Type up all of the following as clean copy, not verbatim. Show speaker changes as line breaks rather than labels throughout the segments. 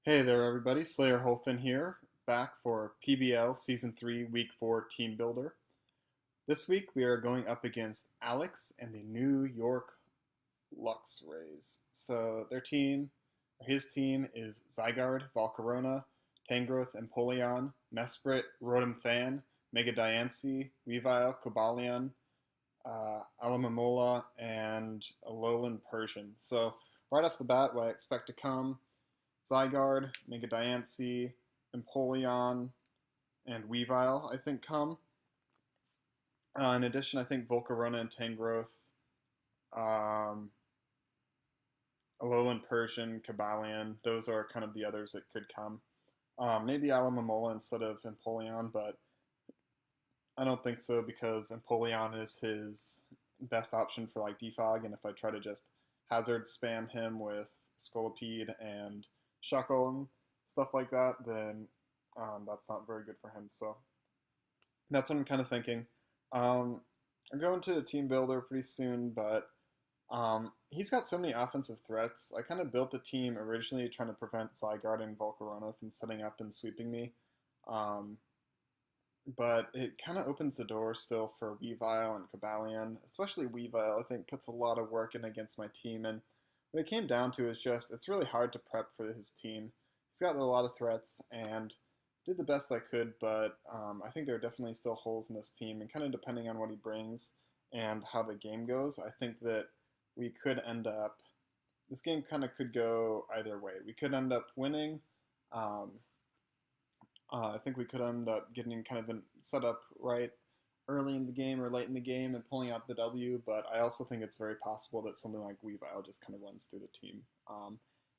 Hey there, everybody. Slayer Holfin here, back for PBL Season 3, Week 4 Team Builder. This week we are going up against Alex and the New York Luxrays. So his team is Zygarde, Volcarona, Tangrowth, Empoleon, Mesprit, Rotom Fan, Mega Diancie, Weavile, Cobalion, Alamamola, and Alolan Persian. So right off the bat, what I expect to come: Zygarde, Mega Diancie, Empoleon, and Weavile, I think, come. In addition, I think Volcarona and Tangrowth, um, Alolan Persian, Cobalion, those are kind of the others that could come. Maybe Alamamola instead of Empoleon, but I don't think so because Empoleon is his best option for like defog, and if I try to just hazard spam him with Scolipede and Shuckle, stuff like that, then that's not very good for him. So that's what I'm kind of thinking. I'm going to the team builder pretty soon, but he's got so many offensive threats. I kind of built the team originally trying to prevent Zygarde and Volcarona from setting up and sweeping me. Um, but it kind of opens the door still for Weavile and Cobalion, especially Weavile. I think puts a lot of work in against my team, and what it came down to is just it's really hard to prep for his team. He's got a lot of threats and did the best I could, but I think there are definitely still holes in this team, and kind of depending on what he brings and how the game goes, I think that we could end up. This game kind of could go either way. We could end up winning. Um, I think we could end up getting kind of set up right early in the game or late in the game and pulling out the W, but I also think it's very possible that something like Weavile just kind of runs through the team.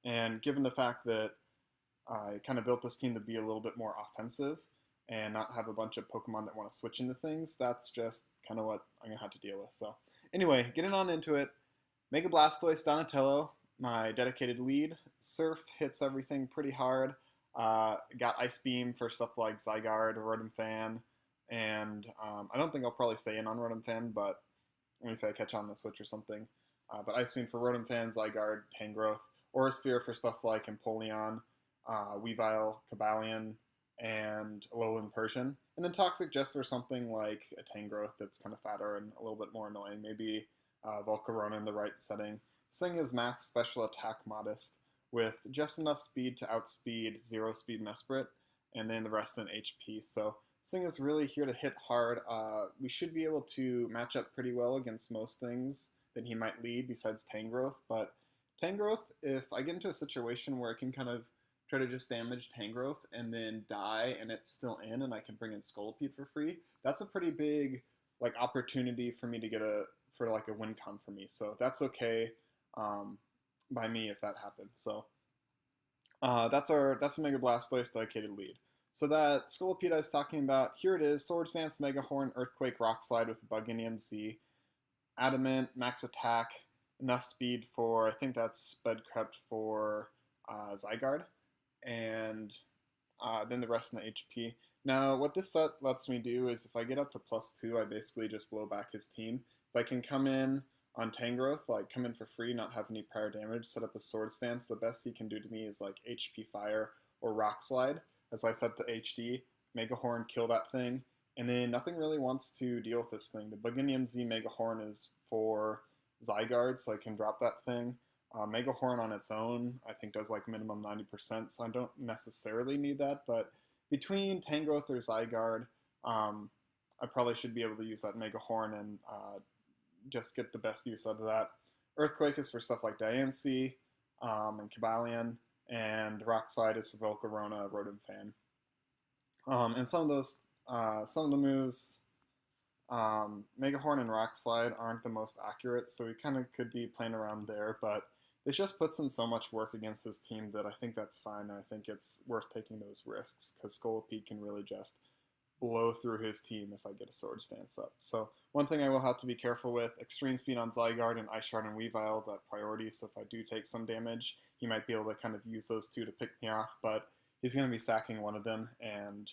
And given the fact that I kind of built this team to be a little bit more offensive and not have a bunch of Pokemon that want to switch into things, that's just kind of what I'm going to have to deal with. So anyway, getting on into it, Mega Blastoise, Donatello, my dedicated lead. Surf hits everything pretty hard. Got Ice Beam for stuff like Zygarde, Rotom Fan, and I don't think I'll probably stay in on Rotom Fan, but if I catch on the Switch or something. But Ice Beam for Rotom Fan, Zygarde, Tangrowth, Aura Sphere for stuff like Empoleon, Weavile, Cobalion, and Alolan Persian. And then Toxic just for something like a Tangrowth that's kind of fatter and a little bit more annoying. Maybe Volcarona in the right setting. This thing is max special attack modest with just enough speed to outspeed 0 speed Mesprit, and then the rest in HP. So this thing is really here to hit hard. We should be able to match up pretty well against most things that he might lead besides Tangrowth, but Tangrowth, if I get into a situation where I can kind of try to just damage Tangrowth and then die and it's still in and I can bring in Scolipede for free, that's a pretty big like opportunity for me to get a win con for me. So that's okay by me if that happens. So that's a Mega Blastoise dedicated lead. So that Scolipede I was talking about, here it is: Sword Stance, Mega Horn, Earthquake, Rock Slide with Bugginium Z, Adamant, Max Attack, enough speed for, I think that's Sped Crept for Zygarde, and then the rest in the HP. Now, what this set lets me do is if I get up to +2, I basically just blow back his team. If I can come in on Tangrowth, like come in for free, not have any prior damage, set up a Sword Stance, the best he can do to me is like HP Fire or Rock Slide. As I set the HD, Mega Horn, kill that thing, and then nothing really wants to deal with this thing. The Bugginium Z Mega Horn is for Zygarde, so I can drop that thing. Mega Horn on its own, I think, does like minimum 90%, so I don't necessarily need that, but between Tangrowth or Zygarde, I probably should be able to use that Mega Horn and just get the best use out of that. Earthquake is for stuff like Diancie and Cobalion, and Rock Slide is for Volcarona, Rotom Fan. And some of the moves, Mega Horn and Rock Slide aren't the most accurate, so we kind of could be playing around there, but this just puts in so much work against his team that I think that's fine, and I think it's worth taking those risks, because Scolipede can really just blow through his team if I get a Sword Stance up. So one thing I will have to be careful with: Extreme Speed on Zygarde and Ice Shard and Weavile, that priority, so if I do take some damage, he might be able to kind of use those two to pick me off, but he's going to be sacking one of them, and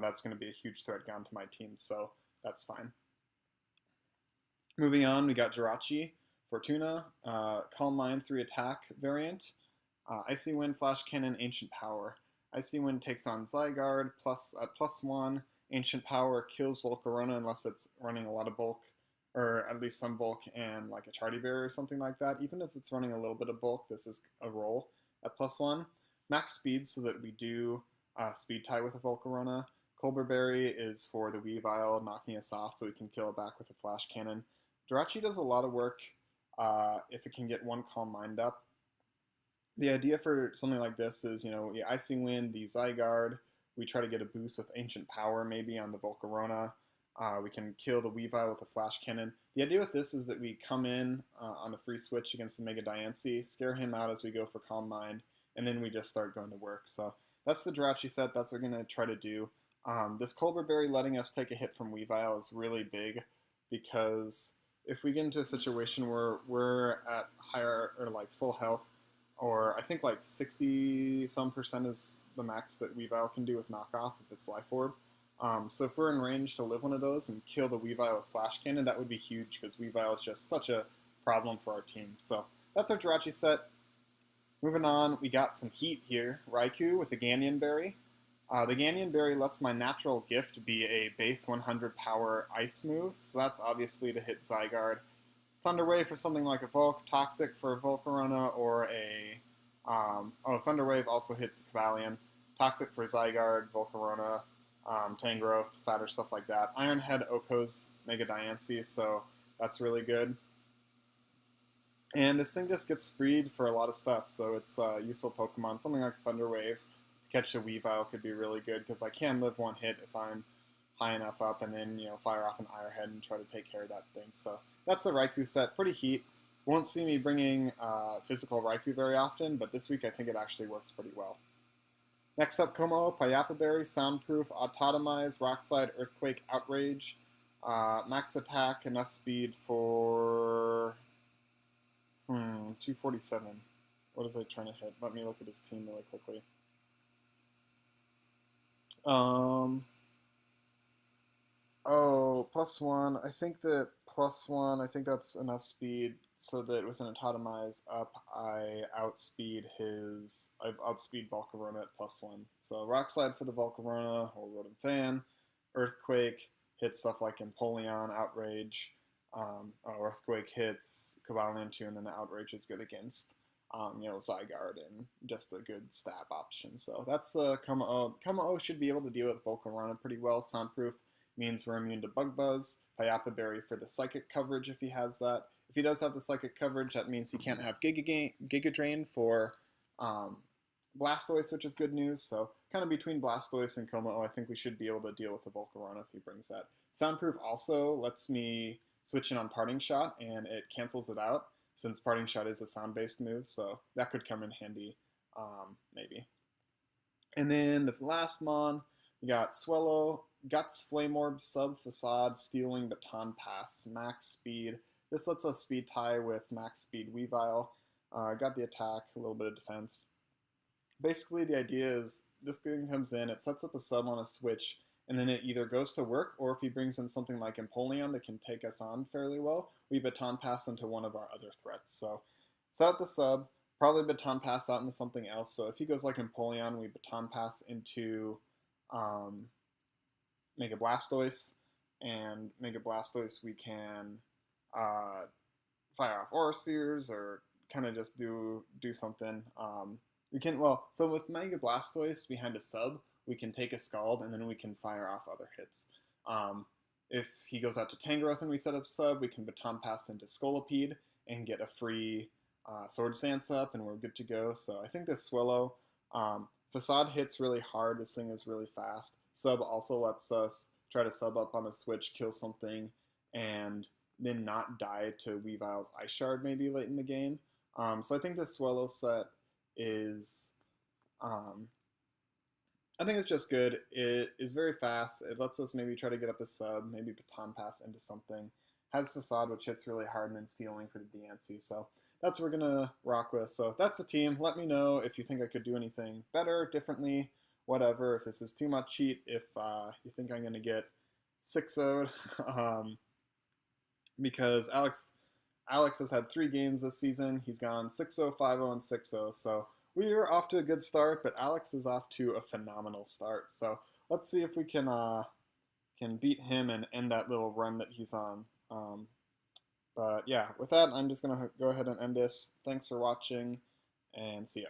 that's going to be a huge threat down to my team, so that's fine. Moving on, we got Jirachi, Fortuna, Calm Mind 3 attack variant. Icy Wind, Flash Cannon, Ancient Power. Icy Wind takes on Zygarde, plus at +1. Ancient Power kills Volcarona unless it's running a lot of bulk, or at least some bulk and like a Charty Berry or something like that. Even if it's running a little bit of bulk, this is a roll at +1. Max speed so that we do speed tie with a Volcarona. Colbur Berry is for the Weavile, knocking us off so we can kill it back with a Flash Cannon. Jirachi does a lot of work if it can get one Calm Mind up. The idea for something like this is, we Icy Wind, the Zygarde, we try to get a boost with Ancient Power maybe on the Volcarona. We can kill the Weavile with a Flash Cannon. The idea with this is that we come in on the free switch against the Mega Diancie, scare him out as we go for Calm Mind, and then we just start going to work. So that's the Jirachi set. That's what we're going to try to do. This Colbur Berry letting us take a hit from Weavile is really big because if we get into a situation where we're at higher or like full health, or I think like 60% is the max that Weavile can do with knockoff if it's Life Orb. So if we're in range to live one of those and kill the Weavile with Flash Cannon, that would be huge because Weavile is just such a problem for our team. So that's our Jirachi set. Moving on, we got some heat here. Raikou with the Ganyan Berry. The Ganyan Berry lets my natural gift be a base 100 power ice move, so that's obviously to hit Zygarde. Thunder Wave for something like a Volk, Toxic for a Volcarona, or a... Thunder Wave also hits Cavalion. Toxic for Zygarde, Volcarona, Tangrowth, Fatter, stuff like that. Iron Head Oko's Mega Diancie, so that's really good. And this thing just gets spreed for a lot of stuff, so it's a useful Pokemon. Something like Thunder Wave to catch the Weavile could be really good, because I can live one hit if I'm high enough up, and then fire off an Iron Head and try to take care of that thing. So that's the Raikou set. Pretty heat. Won't see me bringing physical Raikou very often, but this week I think it actually works pretty well. Next up, Como, Payapa Berry, Soundproof, Autotomize, Rock Slide, Earthquake, Outrage, max attack, enough speed for 247. What is I trying to hit? Let me look at his team really quickly. +1. I think that +1, I think that's enough speed so that with an Autotomize up, I've outspeed Volcarona at +1. So Rock Slide for the Volcarona, or Rotom Fan. Earthquake hits stuff like Empoleon, Outrage. Earthquake hits Cavalion too, and then the Outrage is good against Zygarde, and just a good stab option. So that's Como-O. Como-O should be able to deal with Volcarona pretty well. Soundproof means we're immune to Bug Buzz. Payapa Berry for the Psychic coverage if he has that. If he does have the Psychic coverage, that means he can't have Giga Drain for Blastoise, which is good news. So kind of between Blastoise and Como-O, I think we should be able to deal with the Volcarona if he brings that. Soundproof also lets me switch in on Parting Shot, and it cancels it out, since Parting Shot is a sound-based move, so that could come in handy, maybe. And then the last mon, we got Swellow, Guts, Flame Orb, Sub, Facade, Stealing, Baton Pass, Max Speed. This lets us speed tie with Max Speed Weavile. Got the attack, a little bit of defense. Basically, the idea is this thing comes in, it sets up a sub on a switch, and then it either goes to work, or if he brings in something like Empoleon that can take us on fairly well, we Baton Pass into one of our other threats. So set up the sub, probably Baton Pass out into something else. So if he goes like Empoleon, we Baton Pass into Mega Blastoise, and Mega Blastoise we can fire off Aura Spheres, or kind of just do something. So with Mega Blastoise behind a sub, we can take a Scald, and then we can fire off other hits. If he goes out to Tangrowth and we set up sub, we can Baton Pass into Scolipede and get a free Swords Dance up, and we're good to go. So I think this Swellow, Facade hits really hard. This thing is really fast. Sub also lets us try to sub up on a switch, kill something, and then not die to Weavile's Ice Shard maybe late in the game. So I think this Swellow set is... I think it's just good. It is very fast. It lets us maybe try to get up a sub, maybe Baton Pass into something. Has Facade, which hits really hard, and then Stealing for the Diancie. So that's what we're going to rock with. So that's the team. Let me know if you think I could do anything better, differently, whatever. If this is too much heat, if you think I'm going to get 6-0'd. Because Alex has had 3 games this season. He's gone 6-0, 5-0, and 6-0. So we are off to a good start, but Alex is off to a phenomenal start. So let's see if we can beat him and end that little run that he's on. But yeah, with that, I'm just gonna go ahead and end this. Thanks for watching, and see ya.